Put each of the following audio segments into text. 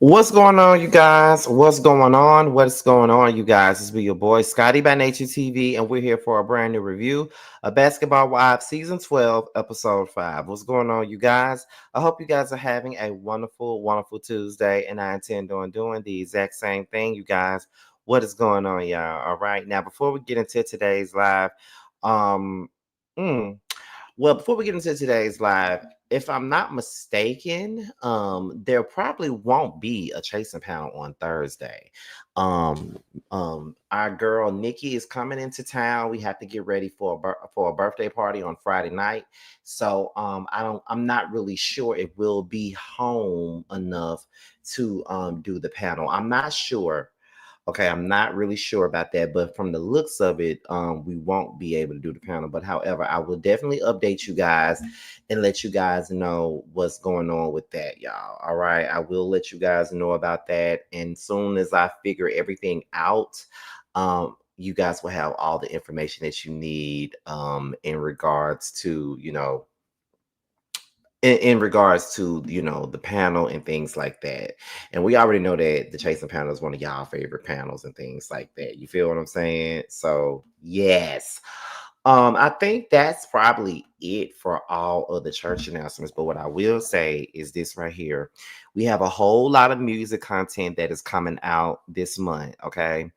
What's going on, you guys? What's going on? What's going on, you guys? This be your boy Scotty by Nature TV, and we're here for a brand new review of Basketball Wives Season 12, Episode 5. What's going on, you guys? I hope you guys are having a wonderful, wonderful Tuesday, and I intend on doing the exact same thing, you guys. What is going on, y'all? All right, now before we get into today's live, um, mm, before we get into today's live, if I'm not mistaken, there probably won't be a chasing pound on Thursday. Um, our girl Nikki is coming into town. We have to get ready for a birthday party on Friday night. So I'm not really sure if we'll be home enough to do the panel. I'm not sure. Okay, I'm not really sure about that, but from the looks of it, we won't be able to do the panel. But however, I will definitely update you guys and let you guys know what's going on with that, y'all. All right, I will let you guys know about that, and soon as I figure everything out, you guys will have all the information that you need in regards to in regards to the panel and things like that. And we already know that the chasing panel is one of y'all favorite panels and things like that. You feel what I'm saying? So yes. I think that's probably it for all of the church announcements. But what I will say is this right here. We have a whole lot of music content that is coming out this month. Okay.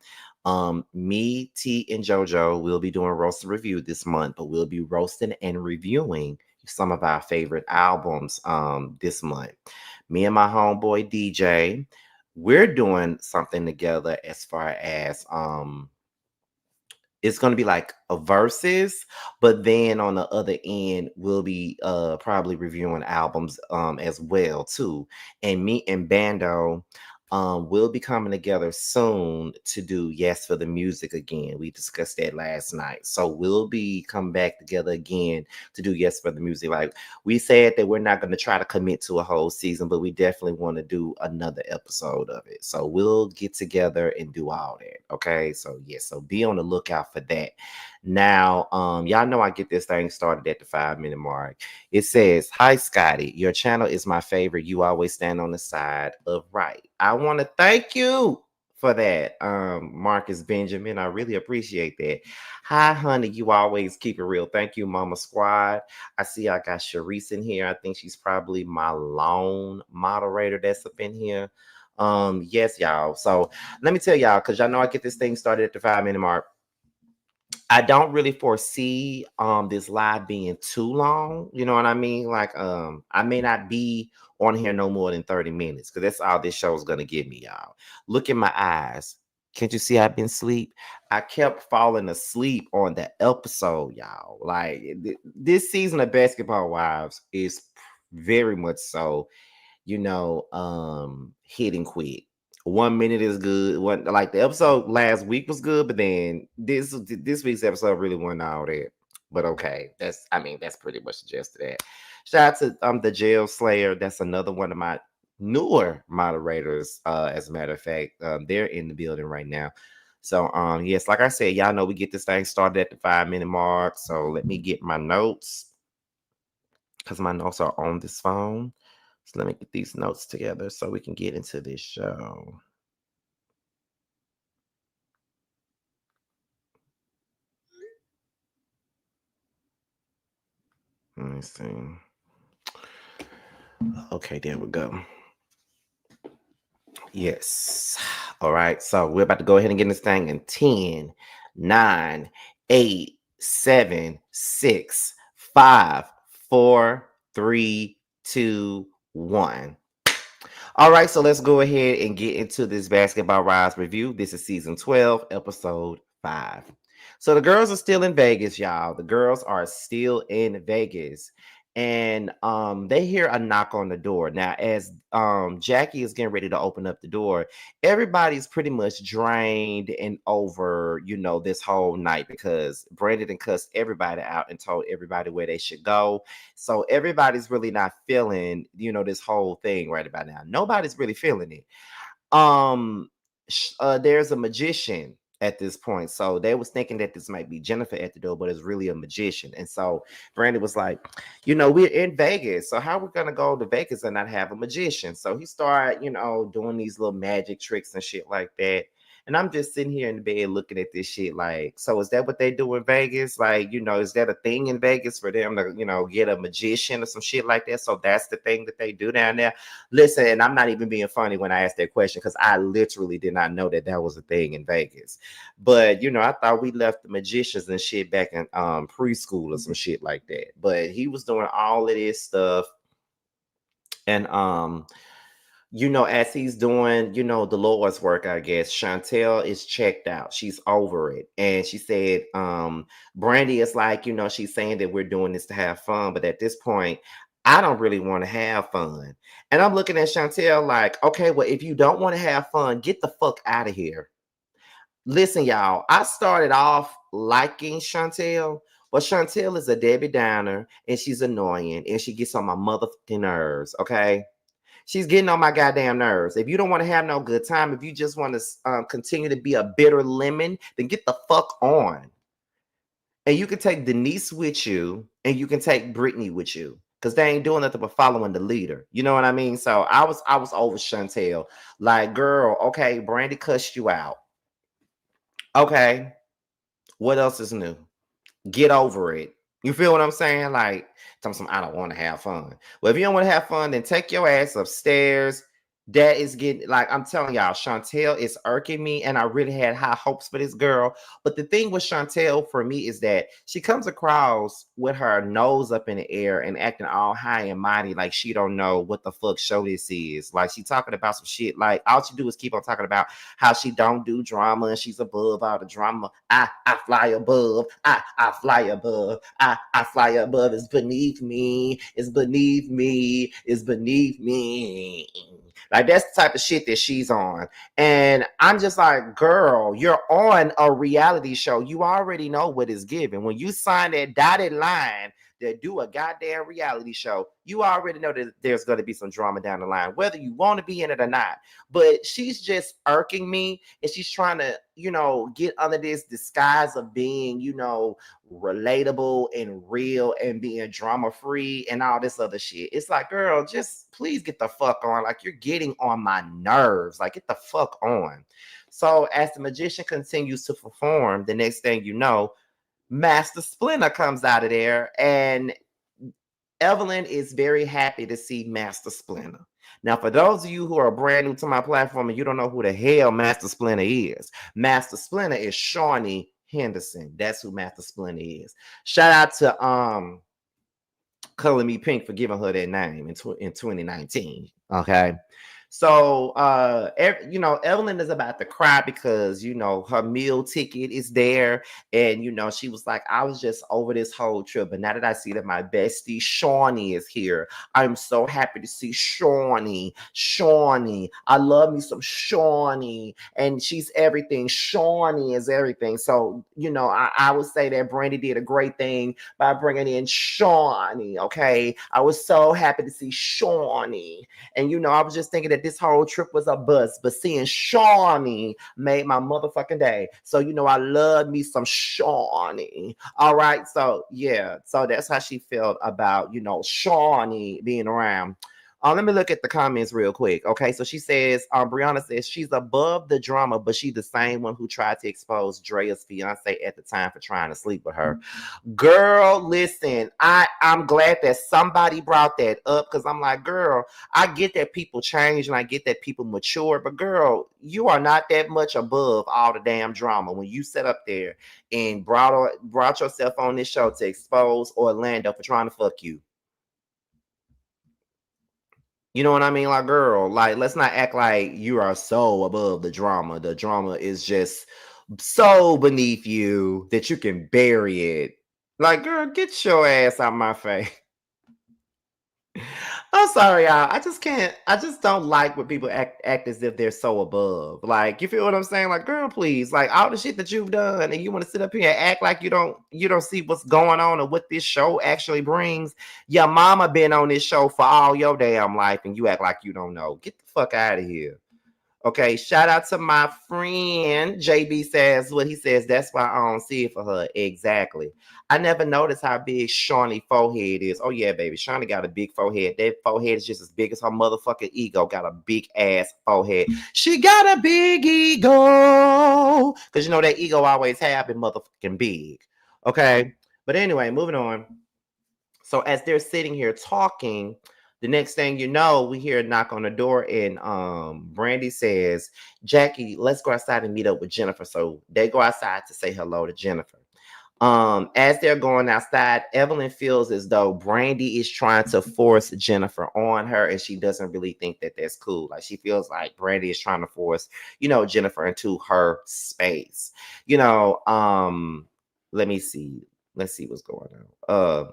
Me, T, and JoJo will be doing roast and review this month, but we'll be roasting and reviewing some of our favorite albums this month. Me and my homeboy DJ, we're doing something together as far as it's going to be like a verses, but then on the other end we'll be probably reviewing albums as well too. And me and Bando will be coming together soon to do Yes for the Music again. We discussed that last night, so we'll be coming back together again to do Yes for the Music. Like we said that we're not going to try to commit to a whole season, but we definitely want to do another episode of it. So we'll get together and do all that. Okay. So yeah, so be on the lookout for that. Now, y'all know I get this thing started at the 5 minute mark. It says, "Hi Scotty, your channel is my favorite. You always stand on the side of right." I want to thank you for that, Marcus Benjamin. I really appreciate that. Hi, honey. You always keep it real. Thank you, Mama Squad. I see I got Sharice in here. I think she's probably my lone moderator that's up in here. Yes, y'all. So let me tell y'all, because y'all know I get this thing started at the 5 minute mark. I don't really foresee this live being too long. You know what I mean? Like I may not be on here no more than 30 minutes because that's all this show is gonna give me, y'all. Look in my eyes. Can't you see I've been asleep? I kept falling asleep on the episode, y'all. Like this season of Basketball Wives is very much so hitting quick. 1 minute is good. One like the episode last week was good, but then this week's episode really wasn't all that. But okay, that's pretty much the gist of that. Shout out to the Jail Slayer. That's another one of my newer moderators. As a matter of fact, they're in the building right now. So yes, like I said, y'all know we get this thing started at the 5 minute mark. So let me get my notes because my notes are on this phone. So let me get these notes together so we can get into this show. Let me see. Okay, there we go. Yes. All right. So we're about to go ahead and get this thing in 10, 9, 8, 7, 6, 5, 4, 3, 2, 1. All right, so let's go ahead and get into this Basketball Rise review. This is season 12, episode 5. So the girls are still in Vegas, y'all. The girls are still in Vegas. And they hear a knock on the door. Now, as Jackie is getting ready to open up the door, everybody's pretty much drained and over, this whole night because Brandon cussed everybody out and told everybody where they should go. So everybody's really not feeling, this whole thing right about now. Nobody's really feeling it. There's a magician at this point. So they was thinking that this might be Jennifer at the door, but it's really a magician. And so Brandy was like, we're in Vegas. So how we gonna go to Vegas and not have a magician? So he started, doing these little magic tricks and shit like that. And I'm just sitting here in the bed looking at this shit like, so is that what they do in Vegas? Like, is that a thing in Vegas for them to, get a magician or some shit like that? So that's the thing that they do down there. Listen, and I'm not even being funny when I asked that question because I literally did not know that that was a thing in Vegas. But I thought we left the magicians and shit back in preschool or some shit like that. But he was doing all of this stuff, and as he's doing, the Lord's work, I guess, Chantel is checked out. She's over it. And she said, Brandy is like, she's saying that we're doing this to have fun. But at this point, I don't really want to have fun. And I'm looking at Chantel like, okay, well, if you don't want to have fun, get the fuck out of here. Listen, y'all, I started off liking Chantel, but Chantel is a Debbie Downer and she's annoying and she gets on my motherfucking nerves, okay? She's getting on my goddamn nerves. If you don't want to have no good time, if you just want to continue to be a bitter lemon, then get the fuck on. And you can take Denise with you, and you can take Brittany with you, because they ain't doing nothing but following the leader. You know what I mean? So I was over Chantel. Like, girl, okay, Brandy cussed you out. Okay, what else is new? Get over it. You feel what I'm saying? Like, I don't want to have fun. Well, if you don't want to have fun, then take your ass upstairs. That is getting, like, I'm telling y'all, Chantel is irking me, and I really had high hopes for this girl. But the thing with Chantel for me is that she comes across with her nose up in the air and acting all high and mighty, like she don't know what the fuck show this is. Like, she talking about some shit. Like, all she do is keep on talking about how she don't do drama and she's above all the drama. I fly above. I fly above. I fly above. It's beneath me. It's beneath me. It's beneath me. Like, that's the type of shit that she's on. And I'm just like, girl, you're on a reality show. You already know what is given. When you sign that dotted line that do a goddamn reality show, you already know that there's going to be some drama down the line, whether you want to be in it or not. But she's just irking me, and she's trying to, get under this disguise of being, relatable and real and being drama free and all this other shit. It's like, girl, just please get the fuck on. Like, you're getting on my nerves. Like, get the fuck on. So as the magician continues to perform, the next thing you know, Master Splinter comes out of there, and Evelyn is very happy to see Master Splinter. Now, for those of you who are brand new to my platform and you don't know who the hell Master Splinter is Shaunie Henderson. That's who Master Splinter is. Shout out to Color Me Pink for giving her that name in 2019. Okay. So, Evelyn is about to cry because, her meal ticket is there. And, she was like, I was just over this whole trip. But now that I see that my bestie Shaunie is here, I'm so happy to see Shaunie. I love me some Shaunie. And she's everything. Shaunie is everything. So, I would say that Brandy did a great thing by bringing in Shaunie. Okay. I was so happy to see Shaunie. And, I was just thinking that this whole trip was a bust, but seeing Shaunie made my motherfucking day. So, I love me some Shaunie. All right. So, yeah. So that's how she felt about, Shaunie being around. Let me look at the comments real quick. Okay, so she says, Brianna says she's above the drama, but she's the same one who tried to expose Drea's fiance at the time for trying to sleep with her. Girl, listen, I'm glad that somebody brought that up, because I'm like, girl, I get that people change and I get that people mature, but girl, you are not that much above all the damn drama when you sat up there and brought yourself on this show to expose Orlando for trying to fuck you. You know what I mean? Like, girl, like, let's not act like you are so above the drama. The drama is just so beneath you that you can bury it. Like, girl, get your ass out my face. I'm sorry, y'all. I just don't like when people act as if they're so above. Like, you feel what I'm saying? Like, girl, please, like, all the shit that you've done, and you want to sit up here and act like you don't see what's going on and what this show actually brings. Your mama been on this show for all your damn life, and you act like you don't know. Get the fuck out of here. Okay, shout out to my friend JB says what he says. That's why I don't see it for her. Exactly. I never noticed how big Shaunie forehead is. Oh yeah, baby. Shaunie got a big forehead. That forehead is just as big as her motherfucking ego. Got a big ass forehead. She got a big ego. Cause you know that ego always have been motherfucking big. Okay. But anyway, moving on. So as they're sitting here talking, the next thing you know, we hear a knock on the door, and Brandy says, "Jackie, let's go outside and meet up with Jennifer." So they go outside to say hello to Jennifer. As they're going outside, Evelyn feels as though Brandy is trying to force Jennifer on her, and she doesn't really think that that's cool. Like she feels like Brandy is trying to force, Jennifer into her space. Let me see. Let's see what's going on.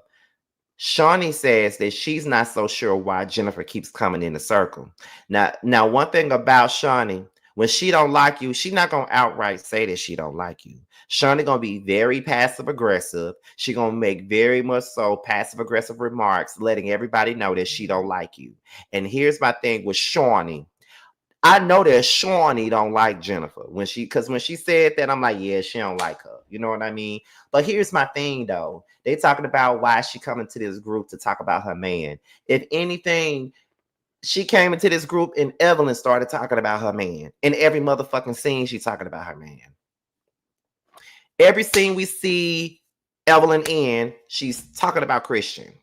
Shaunie says that she's not so sure why Jennifer keeps coming in the circle. Now, one thing about Shaunie, when she don't like you, she's not gonna outright say that she don't like you. Shaunie gonna be very passive aggressive. She gonna make very much so passive aggressive remarks, letting everybody know that she don't like you. And here's my thing with Shaunie. I know that Shaunie don't like Jennifer because when she said that, I'm like, yeah, she don't like her. You know what I mean? But here's my thing though. They talking about why she coming to this group to talk about her man. If anything, she came into this group and Evelyn started talking about her man. In every motherfucking scene, she's talking about her man. Every scene we see Evelyn in, she's talking about Christian.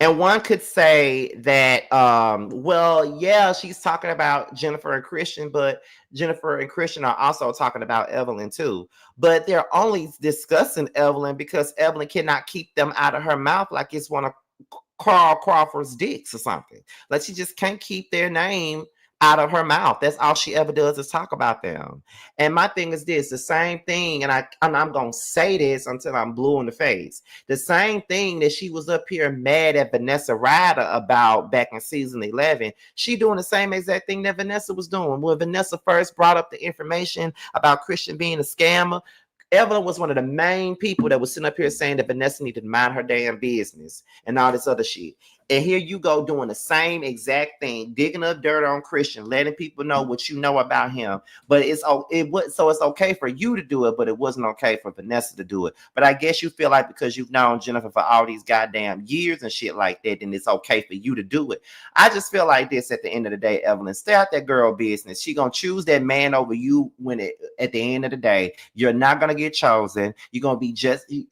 And one could say that, well, yeah, she's talking about Jennifer and Christian, but Jennifer and Christian are also talking about Evelyn too. But they're only discussing Evelyn because Evelyn cannot keep them out of her mouth like it's one of Carl Crawford's dicks or something. Like she just can't keep their name out of her mouth. That's all she ever does is talk about them. And my thing is this, the same thing, and I'm gonna say this until I'm blue in the face. The same thing that she was up here mad at Vanessa Ryder about back in season 11, she doing the same exact thing that Vanessa was doing. When Vanessa first brought up the information about Christian being a scammer, Evelyn was one of the main people that was sitting up here saying that Vanessa needed to mind her damn business and all this other shit. And here you go doing the same exact thing, digging up dirt on Christian, letting people know what you know about him. But it's okay for you to do it, but it wasn't okay for Vanessa to do it. But I guess you feel like because you've known Jennifer for all these goddamn years and shit like that, then it's okay for you to do it. I just feel like this at the end of the day, Evelyn, stay out that girl business. She gonna choose that man over you at the end of the day, you're not gonna get chosen. You're gonna be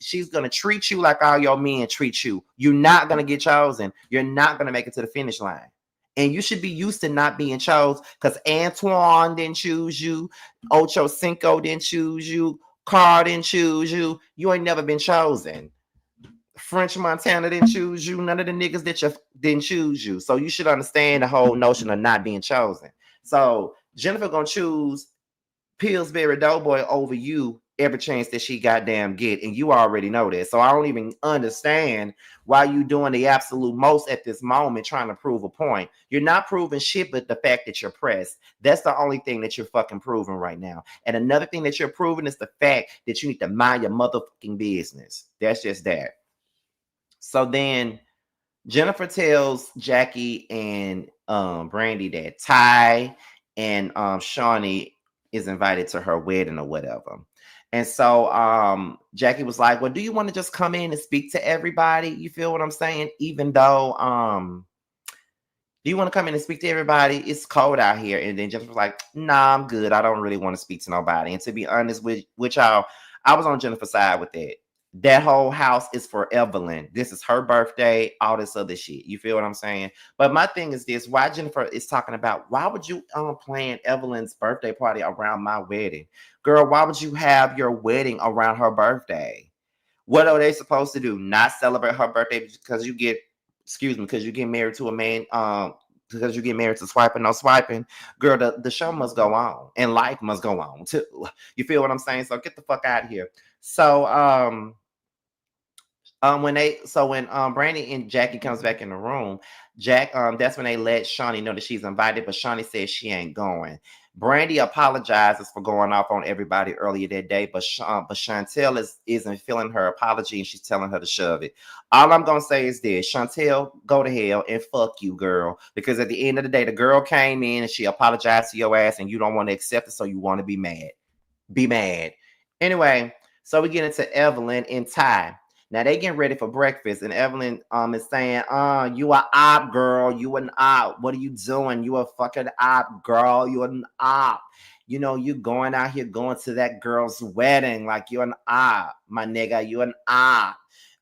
she's gonna treat you like all your men treat you. You're not gonna get chosen. You're not going to make it to the finish line. And you should be used to not being chosen because Antoine didn't choose you. Ocho Cinco didn't choose you. Carl didn't choose you. You ain't never been chosen. French Montana didn't choose you. None of the niggas didn't choose you. So you should understand the whole notion of not being chosen. So Jennifer going to choose Pillsbury Doughboy over you every chance that she goddamn get, and you already know that. So I don't even understand why you doing the absolute most at this moment trying to prove a point. You're not proving shit, but the fact that you're pressed. That's the only thing that you're fucking proving right now. And another thing that you're proving is the fact that you need to mind your motherfucking business. That's just that. So then Jennifer tells Jackie and Brandy that Ty and Shaunie is invited to her wedding or whatever. And so Jackie was like, well, do you want to just come in and speak to everybody? You feel what I'm saying? Even though do you want to come in and speak to everybody? It's cold out here. And then Jennifer was like, nah, I'm good. I don't really want to speak to nobody. And to be honest with y'all, I was on Jennifer's side with that. That whole house is for Evelyn. This is her birthday, all this other shit. You feel what I'm saying? But my thing is this, why Jennifer is talking about, why would you plan Evelyn's birthday party around my wedding? Girl, why would you have your wedding around her birthday? What are they supposed to do? Not celebrate her birthday because you get married to a man, because you get married to swiping, no swiping. Girl, the show must go on and life must go on too. You feel what I'm saying? So get the fuck out of here. So When Brandy and Jackie comes back in the room, that's when they let Shaunie know that she's invited, but Shaunie says she ain't going. Brandy apologizes for going off on everybody earlier that day, but Chantel isn't feeling her apology and she's telling her to shove it. All I'm gonna say is this: Chantel, go to hell and fuck you, girl. Because at the end of the day, the girl came in and she apologized to your ass, and you don't want to accept it, so you want to be mad. Be mad. Anyway, so we get into Evelyn and Ty. Now they getting ready for breakfast, and Evelyn is saying, you a op, girl. You an op. What are you doing? You a fucking op, girl. You an op. You know, you going out here going to that girl's wedding like you're an op, my nigga. You an op.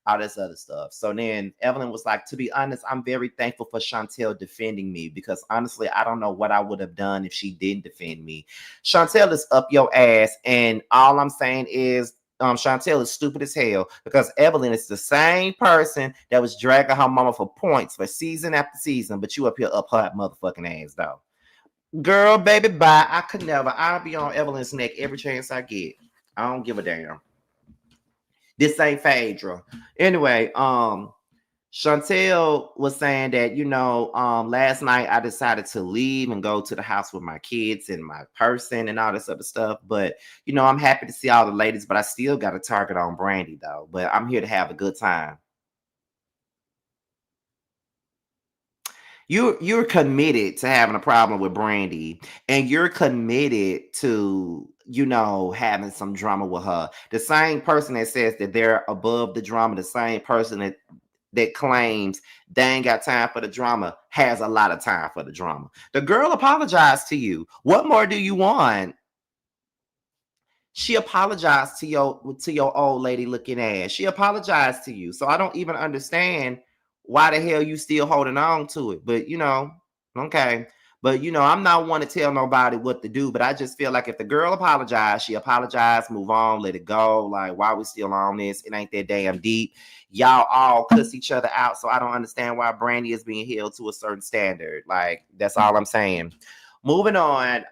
All this other stuff. So then Evelyn was like, to be honest, I'm very thankful for Chantel defending me, because honestly, I don't know what I would have done if she didn't defend me. Chantel is up your ass, and all I'm saying is Chantel is stupid as hell, because Evelyn is the same person that was dragging her mama for points for season after season, but you up here up her motherfucking ass though. Girl, baby, bye. I could never. I'll be on Evelyn's neck every chance I get. I don't give a damn. This ain't Phaedra. Anyway, Chantel was saying that, last night I decided to leave and go to the house with my kids and my person and all this other stuff. But, I'm happy to see all the ladies, but I still got a target on Brandy, though. But I'm here to have a good time. You're committed to having a problem with Brandy, and you're committed to, having some drama with her. The same person that says that they're above the drama, the same person that claims they ain't got time for the drama has a lot of time for the drama. The girl apologized to you. What more do you want? She apologized to your old lady looking ass. She apologized to you. So I don't even understand why the hell you still holding on to it. But okay. But I'm not one to tell nobody what to do. But I just feel like if the girl apologized, she apologized, move on, let it go. Like, why we still on this? It ain't that damn deep. Y'all all cuss each other out. So I don't understand why Brandy is being held to a certain standard. Like, that's all I'm saying. Moving on,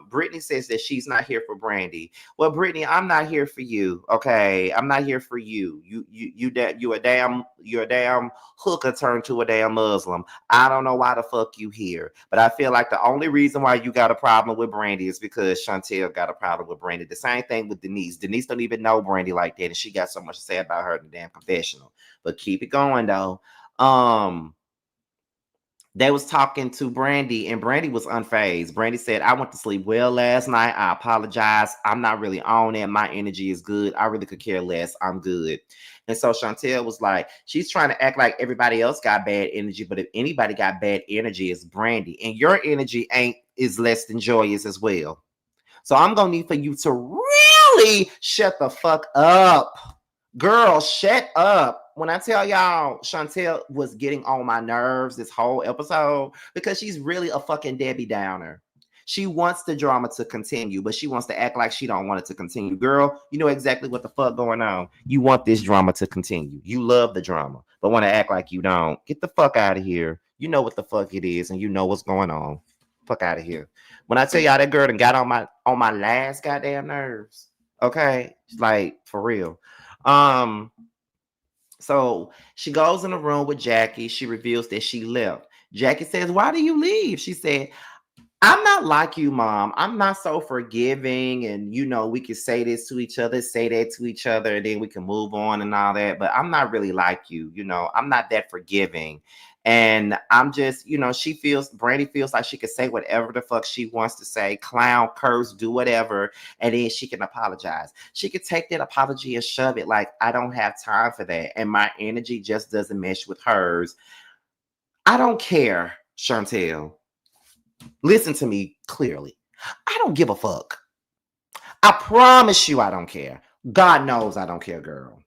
Brittany says that she's not here for Brandy. Well, Brittany, I'm not here for you. Okay, I'm not here for you. You're a damn hooker turned to a damn Muslim. I don't know why the fuck you here, but I feel like the only reason why you got a problem with Brandy is because Chantel got a problem with Brandy. The same thing with Denise. Denise don't even know Brandy like that, and she got so much to say about her in the damn confessional. But keep it going though. They was talking to Brandy, and Brandy was unfazed. Brandy said, I went to sleep well last night. I apologize. I'm not really on it. My energy is good. I really could care less. I'm good. And so Chantel was like, she's trying to act like everybody else got bad energy, but if anybody got bad energy, it's Brandy. And your energy is less than joyous as well. So I'm gonna need for you to really shut the fuck up. Girl, shut up. When I tell y'all, Chantel was getting on my nerves this whole episode because she's really a fucking Debbie Downer. She wants the drama to continue, but she wants to act like she don't want it to continue. Girl, you know exactly what the fuck going on. You want this drama to continue. You love the drama, but want to act like you don't. Get the fuck out of here. You know what the fuck it is, and you know what's going on. Fuck out of here. When I tell y'all that girl done got on my last goddamn nerves. Okay? Like, for real. Um, so she goes in the room with Jackie. She reveals that she left. Jackie says, why do you leave? She said, I'm not like you, Mom. I'm not so forgiving. And, we can say this to each other, say that to each other, and then we can move on and all that. But I'm not really like you. I'm not that forgiving. And I'm just, Brandy feels like she can say whatever the fuck she wants to say, clown, curse, do whatever. And then she can apologize. She could take that apology and shove it like, I don't have time for that. And my energy just doesn't mesh with hers. I don't care, Chantel. Listen to me clearly. I don't give a fuck. I promise you I don't care. God knows I don't care, girl.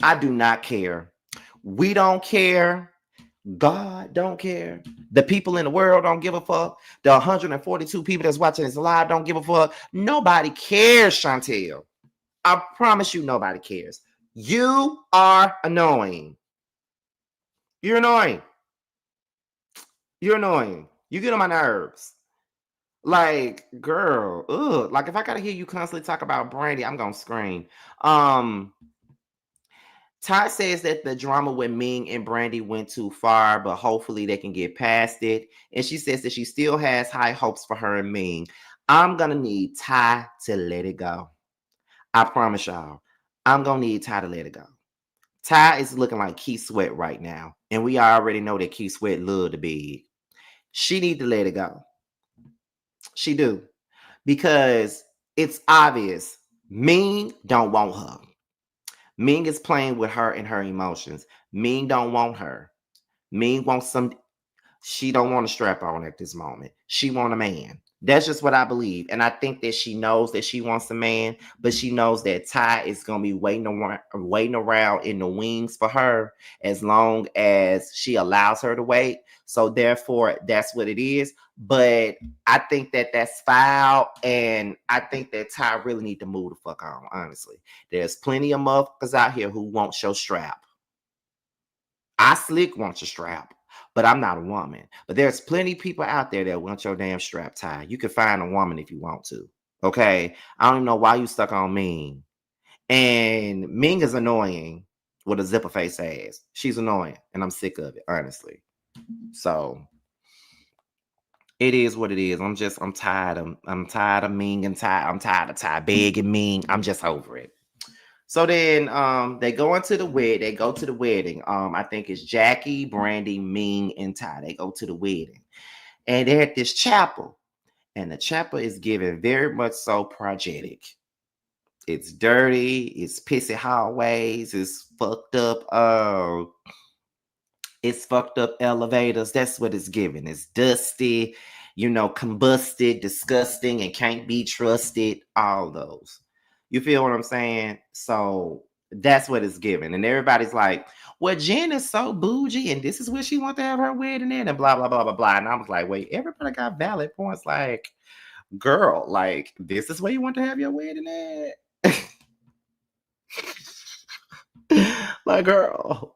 I do not care. We don't care. God don't care. The people in the world don't give a fuck. The 142 people that's watching this live don't give a fuck. Nobody cares, Chantel. I promise you nobody cares. You are annoying. You're annoying. You're annoying. You get on my nerves. Like, girl, ugh. Like, if I gotta hear you constantly talk about Brandy, I'm gonna scream. Um, Ty says that the drama with Ming and Brandy went too far, but hopefully they can get past it. And she says that she still has high hopes for her and Ming. I'm gonna need Ty to let it go. I promise y'all. I'm gonna need Ty to let it go. Ty is looking like Keith Sweat right now. And we already know that Keith Sweat loved the big. She need to let it go. She do. Because it's obvious. Ming don't want her. Ming is playing with her and her emotions. Ming don't want her. Ming wants some. She don't want a strap on at this moment. She want a man. That's just what I believe. And I think that she knows that she wants a man, but she knows that Ty is going to be waiting around in the wings for her as long as she allows her to wait. So therefore, that's what it is. But I think that that's foul. And I think that Ty really need to move the fuck on, honestly. There's plenty of motherfuckers out here who won't show strap. I slick want your strap, but I'm not a woman. But there's plenty of people out there that want your damn strap tie. You can find a woman if you want to. Okay. I don't even know why you stuck on Ming. And Ming is annoying with a zipper face ass. She's annoying. And I'm sick of it, honestly. So it is what it is. I'm tired of Ming and Ty. I'm tired of Ty Big and Ming. I'm just over it. So then they go into the wedding. They go to the wedding. I think it's Jackie, Brandy, Ming, and Ty. They go to the wedding. And they're at this chapel. And the chapel is given very much so progetic. It's dirty, it's pissy hallways, it's fucked up elevators. That's what it's giving. It's dusty, combusted, disgusting, and can't be trusted. All those. You feel what I'm saying? So that's what it's giving. And everybody's like, well, Jen is so bougie, and this is where she wants to have her wedding in, and blah, blah, blah, blah, blah. And I was like, wait, everybody got valid points. Like, girl, like, this is where you want to have your wedding at? Like, girl,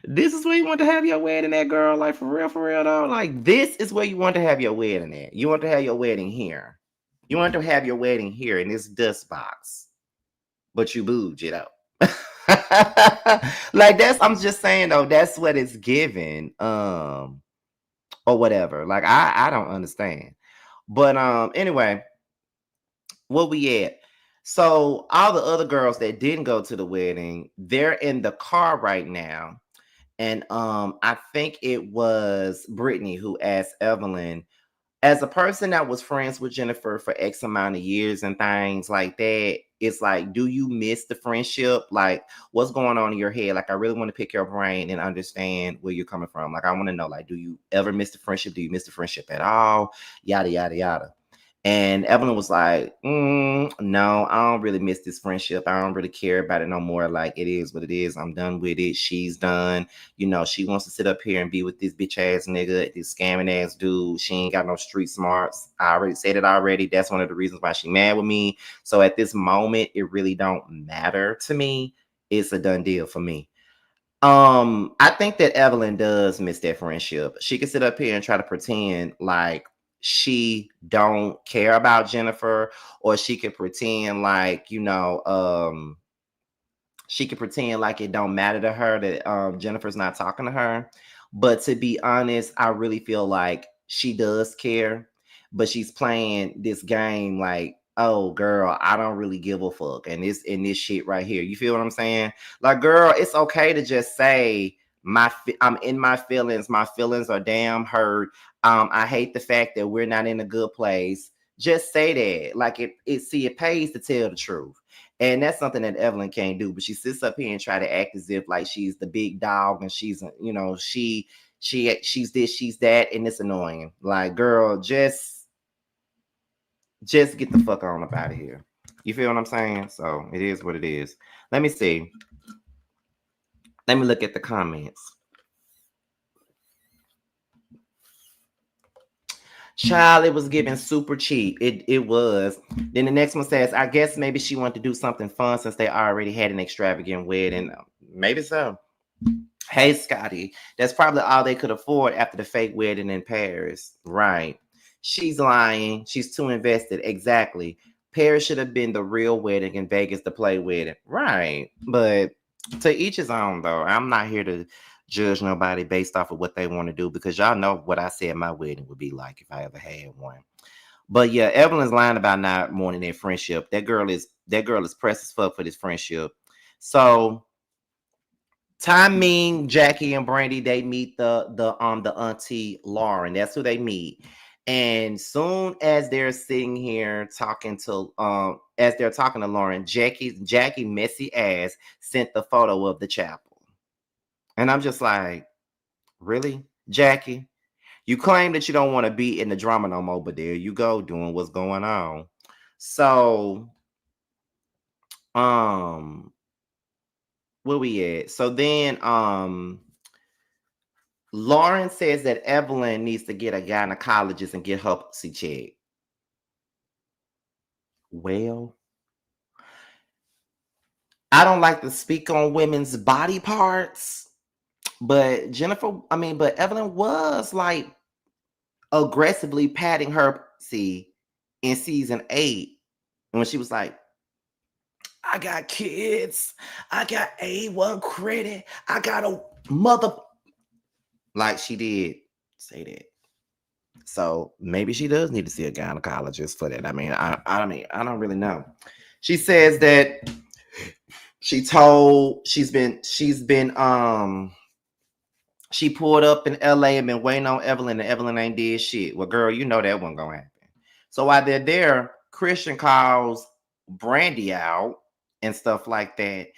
this is where you want to have your wedding at, girl. Like, for real, though. Like, this is where you want to have your wedding at. You want to have your wedding here. You want to have your wedding here in this dust box. But you booed it up. Like, I'm just saying, though, that's what it's given. Or whatever. Like, I don't understand. But anyway, what we at? So all the other girls that didn't go to the wedding, they're in the car right now. And I think it was Brittany who asked Evelyn, as a person that was friends with Jennifer for X amount of years and things like that, it's like, do you miss the friendship? Like, what's going on in your head? Like, I really want to pick your brain and understand where you're coming from. Like, I want to know, like, do you ever miss the friendship? Do you miss the friendship at all? Yada, yada, yada. And Evelyn was like, no, I don't really miss this friendship. I don't really care about it no more. Like, it is what it is. I'm done with it. She's done. She wants to sit up here and be with this bitch ass nigga, this scamming ass dude. She ain't got no street smarts. I already said it already. That's one of the reasons why she mad with me. So at this moment, it really don't matter to me. It's a done deal for me. I think that Evelyn does miss that friendship. She can sit up here and try to pretend like she don't care about Jennifer, or she could pretend like, she could pretend like it don't matter to her that Jennifer's not talking to her. But to be honest, I really feel like she does care, but she's playing this game like, oh girl, I don't really give a fuck. And this shit right here. You feel what I'm saying? Like, girl, it's okay to just say I'm in my feelings. My feelings are damn hurt. I hate the fact that we're not in a good place. Just say that. Like, it pays to tell the truth. And that's something that Evelyn can't do. But she sits up here and try to act as if like she's the big dog and she's, she's this, she's that, and it's annoying. Like, girl, just get the fuck on up out of here. You feel what I'm saying? So it is what it is. Let me see. Let me look at the comments. Child, it was given super cheap. It was. Then the next one says, I guess maybe she wanted to do something fun since they already had an extravagant wedding. Maybe so. Hey, Scotty, that's probably all they could afford after the fake wedding in Paris. Right. She's lying. She's too invested. Exactly. Paris should have been the real wedding and Vegas the play wedding. Right. But To each his own, though. I'm not here to judge nobody based off of what they want to do because y'all know what I said my wedding would be like if I ever had one. But yeah, Evelyn's lying about not wanting their friendship. That girl is pressed as fuck for this friendship. So timing Jackie and Brandy, they meet the auntie Lauren. That's who they meet. And soon as they're sitting here talking to as they're talking to Lauren, Jackie messy ass sent the photo of the chapel. And I'm just like, really? Jackie? You claim that you don't want to be in the drama no more, but there you go, doing what's going on. So, um, where we at? So then, Lauren says that Evelyn needs to get a gynecologist and get her pussy checked. Well, I don't like to speak on women's body parts, but but Evelyn was like aggressively patting her pussy in season 8 when she was like, I got kids. I got A1 credit. I got a mother. Like she did say that. So maybe she does need to see a gynecologist for that. I don't really know. She says that she pulled up in LA and been waiting on Evelyn, and Evelyn ain't did shit. Well, girl, you know that wasn't gonna happen. So while they're there, Christian calls Brandy out and stuff like that.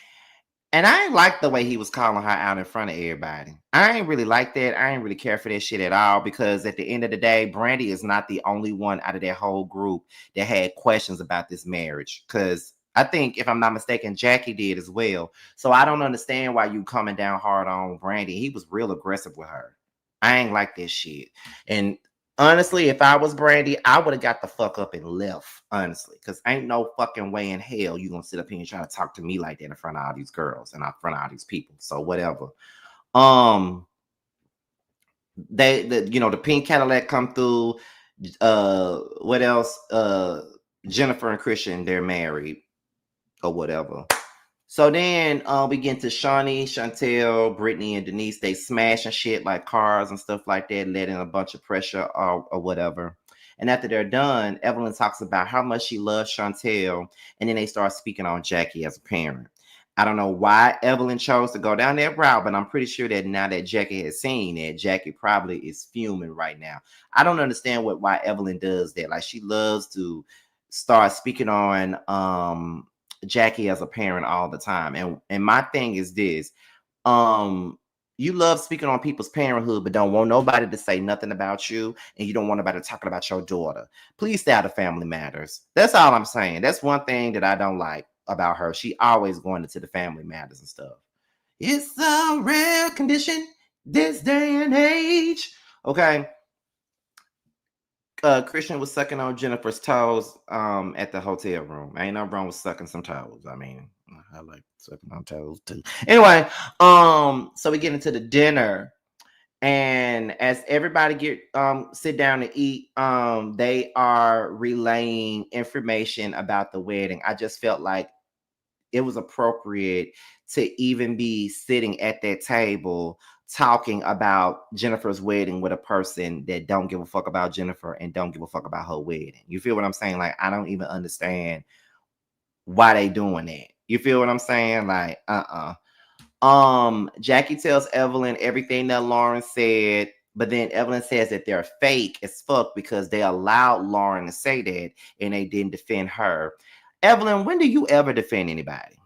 And I ain't like the way he was calling her out in front of everybody. I ain't really like that. I ain't really care for that shit at all because at the end of the day, Brandy is not the only one out of that whole group that had questions about this marriage. Because I think, if I'm not mistaken, Jackie did as well. So I don't understand why you coming down hard on Brandy. He was real aggressive with her. I ain't like this shit. And honestly, if I was Brandy, I would have got the fuck up and left. Honestly, because ain't no fucking way in hell you gonna sit up here and try to talk to me like that in front of all these girls and in front of all these people. So whatever. Um, the pink Cadillac come through. What else? Jennifer and Christian, they're married or whatever. So then we get to Shaunie, Chantel, Brittany, and Denise. They smashing shit like cars and stuff like that, letting a bunch of pressure or whatever. And after they're done, Evelyn talks about how much she loves Chantel, and then they start speaking on Jackie as a parent. I don't know why Evelyn chose to go down that route, but I'm pretty sure that now that Jackie has seen it, Jackie probably is fuming right now. I don't understand why Evelyn does that. Like she loves to start speaking on Jackie as a parent all the time. And my thing is this. Um you love speaking on people's parenthood, but don't want nobody to say nothing about you, and you don't want nobody talking about your daughter. Please stay out of family matters. That's all I'm saying. That's one thing that I don't like about her. She always going into the family matters and stuff. It's a rare condition this day and age. Okay. Christian was sucking on Jennifer's toes at the hotel room. Ain't no wrong with sucking some toes. I mean, I like sucking on toes too. Anyway, so we get into the dinner, and as everybody get sit down to eat, they are relaying information about the wedding. I just felt like it was appropriate to even be sitting at that table talking about Jennifer's wedding with a person that don't give a fuck about Jennifer and don't give a fuck about her wedding. You feel what I'm saying? Like, I don't even understand why they doing that. You feel what I'm saying? Like, Jackie tells Evelyn everything that Lauren said, but then Evelyn says that they're fake as fuck because they allowed Lauren to say that and they didn't defend her. Evelyn, when do you ever defend anybody?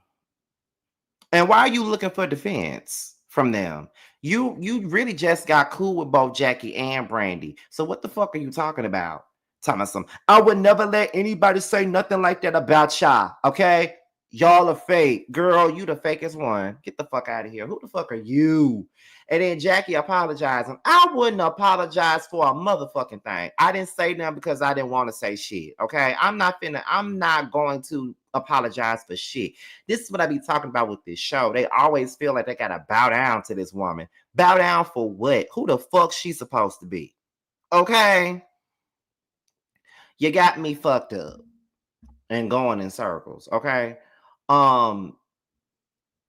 And why are you looking for defense from them? You really just got cool with both Jackie and Brandy. So what the fuck are you talking about? Talking about some, I would never let anybody say nothing like that about y'all. Okay? Y'all are fake. Girl, you the fakest one. Get the fuck out of here. Who the fuck are you? And then Jackie apologizing. I wouldn't apologize for a motherfucking thing. I didn't say nothing because I didn't want to say shit. Okay? I'm not going to apologize for shit. This is what I be talking about with this show. They always feel like they gotta bow down to this woman. Bow down for what? Who the fuck she supposed to be? Okay? You got me fucked up and going in circles. Okay? Um,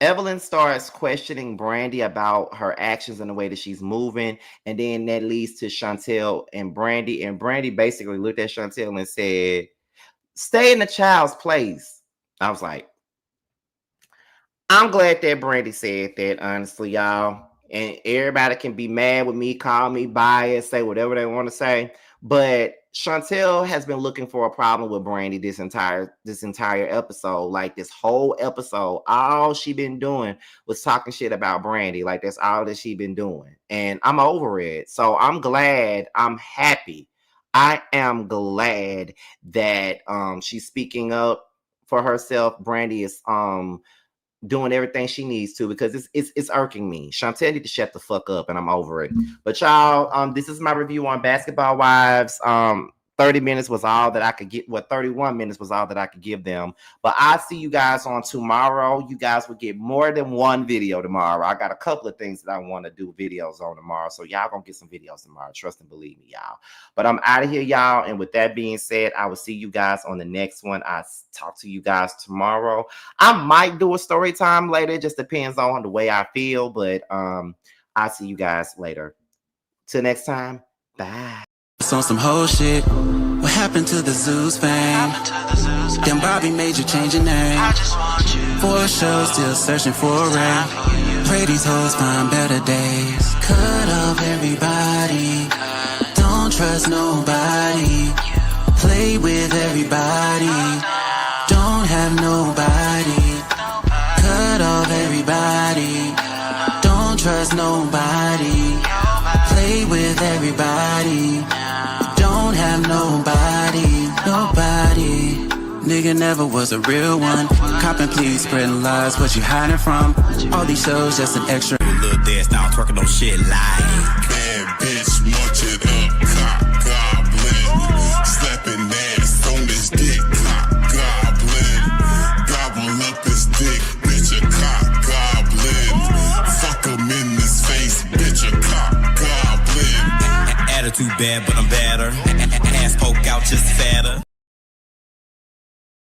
Evelyn starts questioning Brandy about her actions and the way that she's moving, and then that leads to Chantel and Brandy. And Brandy basically looked at Chantel and said, "Stay in the child's place." I was like, I'm glad that Brandy said that, honestly, y'all. And everybody can be mad with me, call me biased, say whatever they want to say. But Chantel has been looking for a problem with Brandy this entire episode. Like this whole episode, all she been doing was talking shit about Brandy. Like that's all that she been doing. And I'm over it. So I'm glad, I'm happy. I am glad that she's speaking up for herself. Brandy is doing everything she needs to, because it's irking me. Chantel need to shut the fuck up, and I'm over it. But y'all, this is my review on Basketball Wives. 30 minutes was all that I could get. 31 minutes was all that I could give them. But I'll see you guys on tomorrow. You guys will get more than one video tomorrow. I got a couple of things that I want to do videos on tomorrow. So y'all gonna get some videos tomorrow. Trust and believe me, y'all. But I'm out of here, y'all. And with that being said, I will see you guys on the next one. I'll talk to you guys tomorrow. I might do a story time later. It just depends on the way I feel. But I'll see you guys later. Till next time. Bye. On some whole shit. What happened to the Zeus fame? Then Bobby made you change your name. For a show, still searching for a ring. Pray these hoes find better days. Cut off everybody. Don't trust nobody. Play with everybody. Don't have nobody. Cut off everybody. Don't trust nobody. Play with everybody. Don't have nobody, nobody. Nigga never was a real one. Copping, please, spreading lies, what you hiding from? All these shows just an extra. Little dead style twerking on shit like bad bitch, munch it up, cock goblin. Slapping ass on this dick, cock goblin. Gobble up his dick, bitch, a cock goblin. Fuck him in his face, bitch, a cock goblin. Attitude bad, but I'm better. Ass poke out just fatter.